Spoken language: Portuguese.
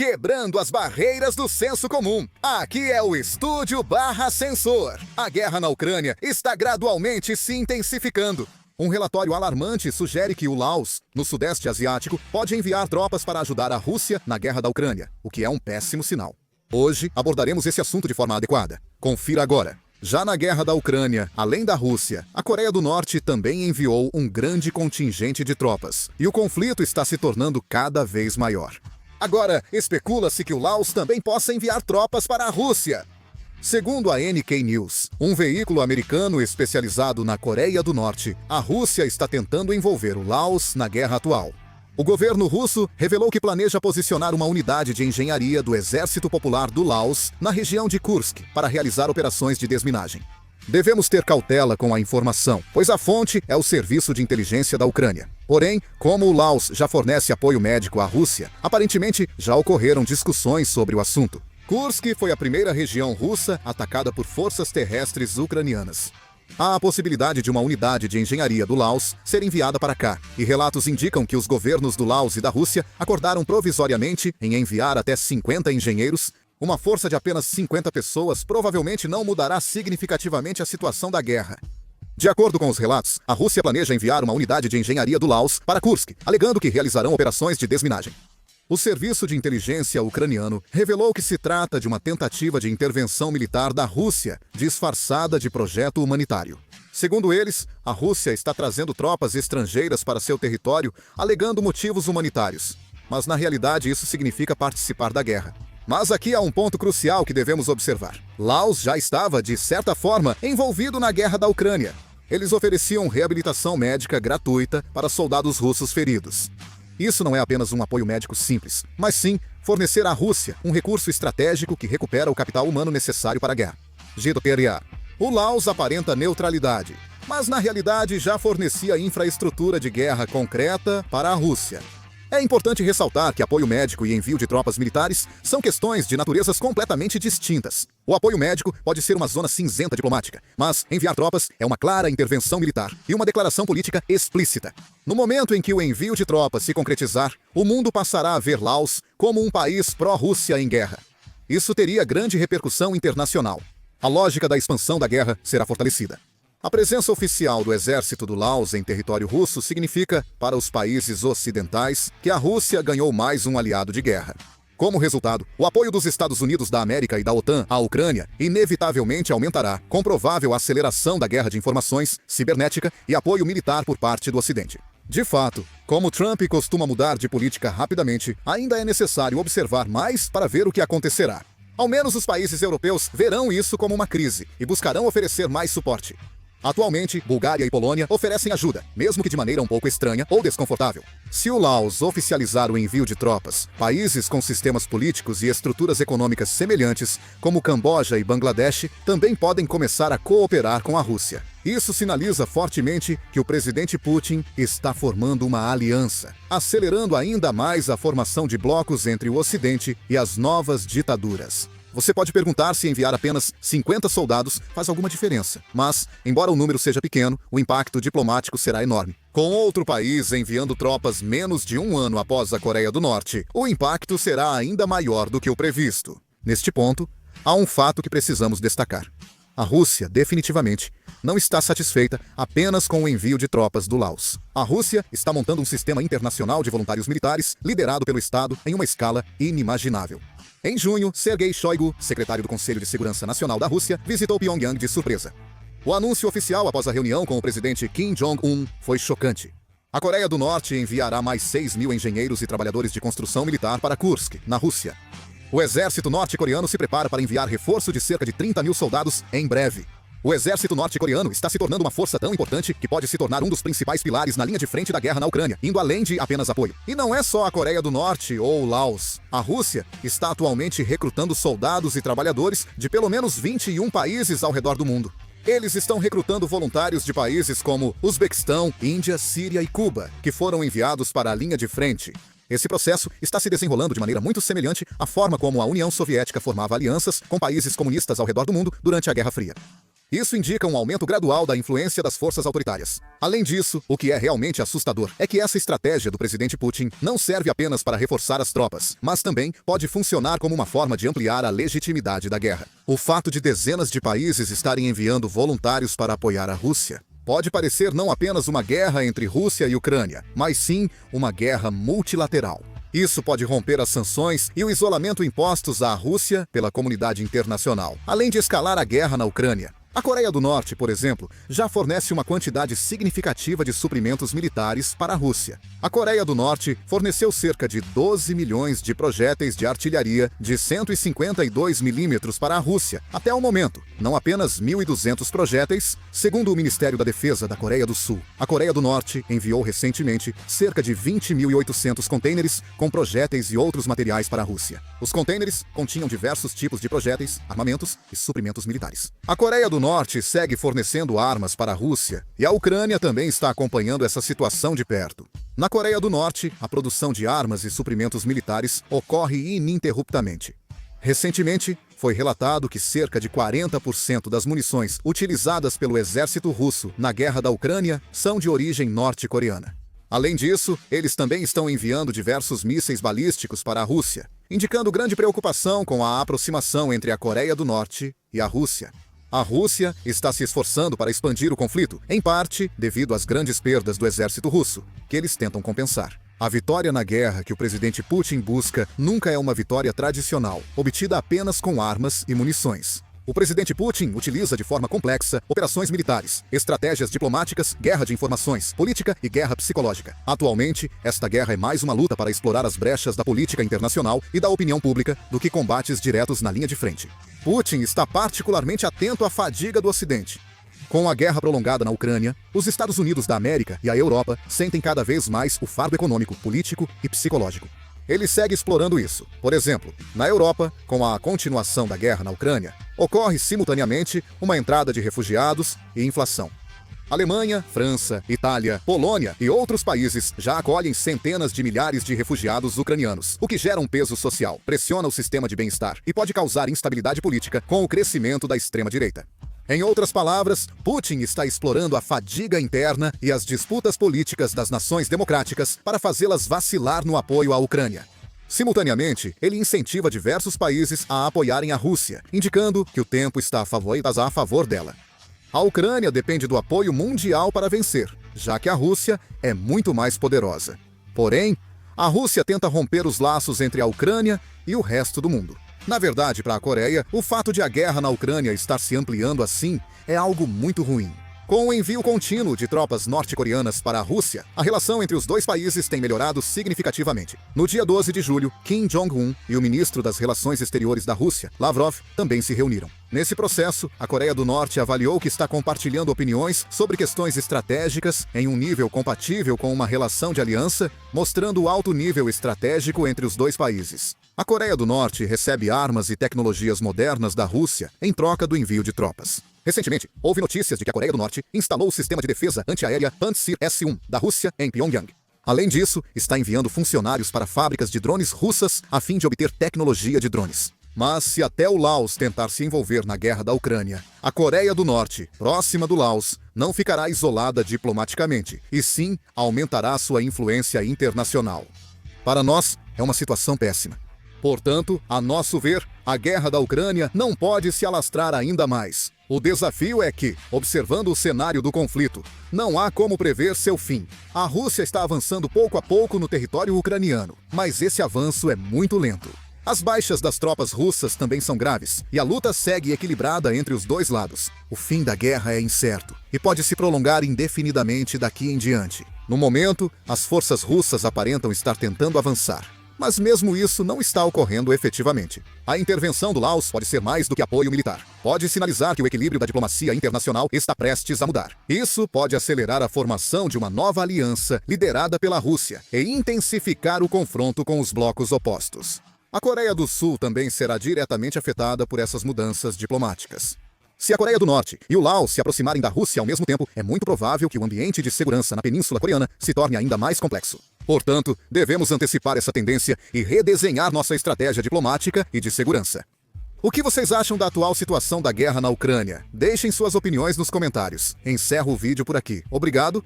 Quebrando as barreiras do senso comum. Aqui é o Estúdio Barra Sensor. A guerra na Ucrânia está gradualmente se intensificando. Um relatório alarmante sugere que o Laos, no Sudeste Asiático, pode enviar tropas para ajudar a Rússia na guerra da Ucrânia, o que é um péssimo sinal. Hoje abordaremos esse assunto de forma adequada. Confira agora. Já na guerra da Ucrânia, além da Rússia, a Coreia do Norte também enviou um grande contingente de tropas. E o conflito está se tornando cada vez maior. Agora, especula-se que o Laos também possa enviar tropas para a Rússia. Segundo a NK News, um veículo americano especializado na Coreia do Norte, a Rússia está tentando envolver o Laos na guerra atual. O governo russo revelou que planeja posicionar uma unidade de engenharia do Exército Popular do Laos na região de Kursk para realizar operações de desminagem. Devemos ter cautela com a informação, pois a fonte é o Serviço de Inteligência da Ucrânia. Porém, como o Laos já fornece apoio médico à Rússia, aparentemente já ocorreram discussões sobre o assunto. Kursk foi a primeira região russa atacada por forças terrestres ucranianas. Há a possibilidade de uma unidade de engenharia do Laos ser enviada para cá, e relatos indicam que os governos do Laos e da Rússia acordaram provisoriamente em enviar até 50 engenheiros. Uma força de apenas 50 pessoas provavelmente não mudará significativamente a situação da guerra. De acordo com os relatos, a Rússia planeja enviar uma unidade de engenharia do Laos para Kursk, alegando que realizarão operações de desminagem. O Serviço de Inteligência ucraniano revelou que se trata de uma tentativa de intervenção militar da Rússia, disfarçada de projeto humanitário. Segundo eles, a Rússia está trazendo tropas estrangeiras para seu território, alegando motivos humanitários. Mas na realidade isso significa participar da guerra. Mas aqui há um ponto crucial que devemos observar. Laos já estava, de certa forma, envolvido na guerra da Ucrânia. Eles ofereciam reabilitação médica gratuita para soldados russos feridos. Isso não é apenas um apoio médico simples, mas sim fornecer à Rússia um recurso estratégico que recupera o capital humano necessário para a guerra. GDPRA. O Laos aparenta neutralidade, mas na realidade já fornecia infraestrutura de guerra concreta para a Rússia. É importante ressaltar que apoio médico e envio de tropas militares são questões de naturezas completamente distintas. O apoio médico pode ser uma zona cinzenta diplomática, mas enviar tropas é uma clara intervenção militar e uma declaração política explícita. No momento em que o envio de tropas se concretizar, o mundo passará a ver Laos como um país pró-Rússia em guerra. Isso teria grande repercussão internacional. A lógica da expansão da guerra será fortalecida. A presença oficial do exército do Laos em território russo significa, para os países ocidentais, que a Rússia ganhou mais um aliado de guerra. Como resultado, o apoio dos Estados Unidos da América e da OTAN à Ucrânia inevitavelmente aumentará, com provável aceleração da guerra de informações, cibernética e apoio militar por parte do Ocidente. De fato, como Trump costuma mudar de política rapidamente, ainda é necessário observar mais para ver o que acontecerá. Ao menos os países europeus verão isso como uma crise e buscarão oferecer mais suporte. Atualmente, Bulgária e Polônia oferecem ajuda, mesmo que de maneira um pouco estranha ou desconfortável. Se o Laos oficializar o envio de tropas, países com sistemas políticos e estruturas econômicas semelhantes, como Camboja e Bangladesh, também podem começar a cooperar com a Rússia. Isso sinaliza fortemente que o presidente Putin está formando uma aliança, acelerando ainda mais a formação de blocos entre o Ocidente e as novas ditaduras. Você pode perguntar se enviar apenas 50 soldados faz alguma diferença, mas, embora o número seja pequeno, o impacto diplomático será enorme. Com outro país enviando tropas menos de um ano após a Coreia do Norte, o impacto será ainda maior do que o previsto. Neste ponto, há um fato que precisamos destacar. A Rússia, definitivamente, não está satisfeita apenas com o envio de tropas do Laos. A Rússia está montando um sistema internacional de voluntários militares, liderado pelo Estado, em uma escala inimaginável. Em junho, Sergei Shoigu, secretário do Conselho de Segurança Nacional da Rússia, visitou Pyongyang de surpresa. O anúncio oficial após a reunião com o presidente Kim Jong-un foi chocante. A Coreia do Norte enviará mais 6.000 engenheiros e trabalhadores de construção militar para Kursk, na Rússia. O exército norte-coreano se prepara para enviar reforço de cerca de 30.000 soldados em breve. O exército norte-coreano está se tornando uma força tão importante que pode se tornar um dos principais pilares na linha de frente da guerra na Ucrânia, indo além de apenas apoio. E não é só a Coreia do Norte ou o Laos. A Rússia está atualmente recrutando soldados e trabalhadores de pelo menos 21 países ao redor do mundo. Eles estão recrutando voluntários de países como Uzbequistão, Índia, Síria e Cuba, que foram enviados para a linha de frente. Esse processo está se desenrolando de maneira muito semelhante à forma como a União Soviética formava alianças com países comunistas ao redor do mundo durante a Guerra Fria. Isso indica um aumento gradual da influência das forças autoritárias. Além disso, o que é realmente assustador é que essa estratégia do presidente Putin não serve apenas para reforçar as tropas, mas também pode funcionar como uma forma de ampliar a legitimidade da guerra. O fato de dezenas de países estarem enviando voluntários para apoiar a Rússia pode parecer não apenas uma guerra entre Rússia e Ucrânia, mas sim uma guerra multilateral. Isso pode romper as sanções e o isolamento impostos à Rússia pela comunidade internacional, além de escalar a guerra na Ucrânia. A Coreia do Norte, por exemplo, já fornece uma quantidade significativa de suprimentos militares para a Rússia. A Coreia do Norte forneceu cerca de 12 milhões de projéteis de artilharia de 152 milímetros para a Rússia, até o momento, não apenas 1.200 projéteis, segundo o Ministério da Defesa da Coreia do Sul. A Coreia do Norte enviou recentemente cerca de 20.800 contêineres com projéteis e outros materiais para a Rússia. Os contêineres continham diversos tipos de projéteis, armamentos e suprimentos militares. A Coreia do Norte segue fornecendo armas para a Rússia e a Ucrânia também está acompanhando essa situação de perto. Na Coreia do Norte, a produção de armas e suprimentos militares ocorre ininterruptamente. Recentemente, foi relatado que cerca de 40% das munições utilizadas pelo exército russo na guerra da Ucrânia são de origem norte-coreana. Além disso, eles também estão enviando diversos mísseis balísticos para a Rússia, indicando grande preocupação com a aproximação entre a Coreia do Norte e a Rússia. A Rússia está se esforçando para expandir o conflito, em parte devido às grandes perdas do exército russo, que eles tentam compensar. A vitória na guerra que o presidente Putin busca nunca é uma vitória tradicional, obtida apenas com armas e munições. O presidente Putin utiliza de forma complexa operações militares, estratégias diplomáticas, guerra de informações, política e guerra psicológica. Atualmente, esta guerra é mais uma luta para explorar as brechas da política internacional e da opinião pública do que combates diretos na linha de frente. Putin está particularmente atento à fadiga do Ocidente. Com a guerra prolongada na Ucrânia, os Estados Unidos da América e a Europa sentem cada vez mais o fardo econômico, político e psicológico. Ele segue explorando isso. Por exemplo, na Europa, com a continuação da guerra na Ucrânia, ocorre simultaneamente uma entrada de refugiados e inflação. Alemanha, França, Itália, Polônia e outros países já acolhem centenas de milhares de refugiados ucranianos, o que gera um peso social, pressiona o sistema de bem-estar e pode causar instabilidade política com o crescimento da extrema-direita. Em outras palavras, Putin está explorando a fadiga interna e as disputas políticas das nações democráticas para fazê-las vacilar no apoio à Ucrânia. Simultaneamente, ele incentiva diversos países a apoiarem a Rússia, indicando que o tempo está a favor dela. A Ucrânia depende do apoio mundial para vencer, já que a Rússia é muito mais poderosa. Porém, a Rússia tenta romper os laços entre a Ucrânia e o resto do mundo. Na verdade, para a Coreia, o fato de a guerra na Ucrânia estar se ampliando assim é algo muito ruim. Com o envio contínuo de tropas norte-coreanas para a Rússia, a relação entre os dois países tem melhorado significativamente. No dia 12 de julho, Kim Jong-un e o ministro das Relações Exteriores da Rússia, Lavrov, também se reuniram. Nesse processo, a Coreia do Norte avaliou que está compartilhando opiniões sobre questões estratégicas em um nível compatível com uma relação de aliança, mostrando o alto nível estratégico entre os dois países. A Coreia do Norte recebe armas e tecnologias modernas da Rússia em troca do envio de tropas. Recentemente, houve notícias de que a Coreia do Norte instalou o sistema de defesa antiaérea Pantsir S-1 da Rússia em Pyongyang. Além disso, está enviando funcionários para fábricas de drones russas a fim de obter tecnologia de drones. Mas se até o Laos tentar se envolver na guerra da Ucrânia, a Coreia do Norte, próxima do Laos, não ficará isolada diplomaticamente, e sim aumentará sua influência internacional. Para nós, é uma situação péssima. Portanto, a nosso ver, a guerra da Ucrânia não pode se alastrar ainda mais. O desafio é que, observando o cenário do conflito, não há como prever seu fim. A Rússia está avançando pouco a pouco no território ucraniano, mas esse avanço é muito lento. As baixas das tropas russas também são graves, e a luta segue equilibrada entre os dois lados. O fim da guerra é incerto, e pode se prolongar indefinidamente daqui em diante. No momento, as forças russas aparentam estar tentando avançar. Mas mesmo isso não está ocorrendo efetivamente. A intervenção do Laos pode ser mais do que apoio militar. Pode sinalizar que o equilíbrio da diplomacia internacional está prestes a mudar. Isso pode acelerar a formação de uma nova aliança liderada pela Rússia e intensificar o confronto com os blocos opostos. A Coreia do Sul também será diretamente afetada por essas mudanças diplomáticas. Se a Coreia do Norte e o Laos se aproximarem da Rússia ao mesmo tempo, é muito provável que o ambiente de segurança na Península Coreana se torne ainda mais complexo. Portanto, devemos antecipar essa tendência e redesenhar nossa estratégia diplomática e de segurança. O que vocês acham da atual situação da guerra na Ucrânia? Deixem suas opiniões nos comentários. Encerro o vídeo por aqui. Obrigado